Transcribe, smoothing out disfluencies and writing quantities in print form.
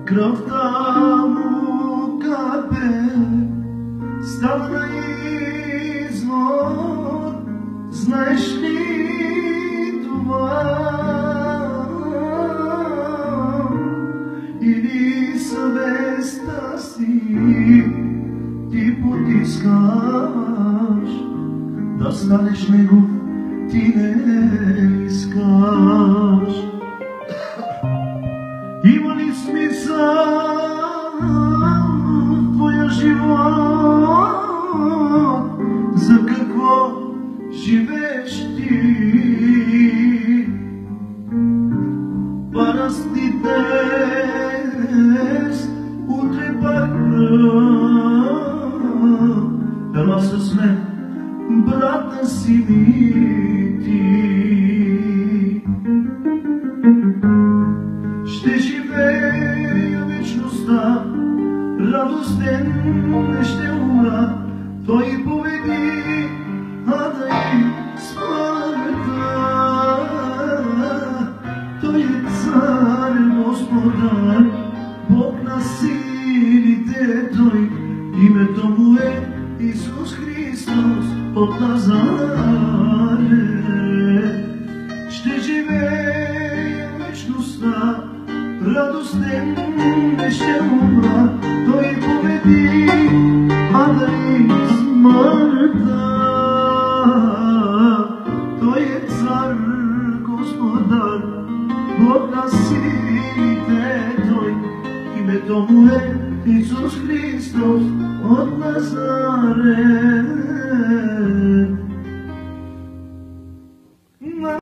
Кръвта му капе, става на извор. Знаеш ли това? Или съвестта си ти потискаш да станеш негов, ти не искаш. Има ли смисъл в твоя живот? За какво живееш ти? Парасти днес, утре пак ела с мен, брата си ми ти. Ще живея вечността, радостен не ще умра. Той победи ада и смъртта. Той е цар, Господар, Бог на силите. Той, името му е Исус Христос от Назарет. Ще живея вечността, радостен не ще умра. Той победи ада и смъртта. Той е цар, Господар, Бог на силите. Той, името му е Исус Христос от Назарет.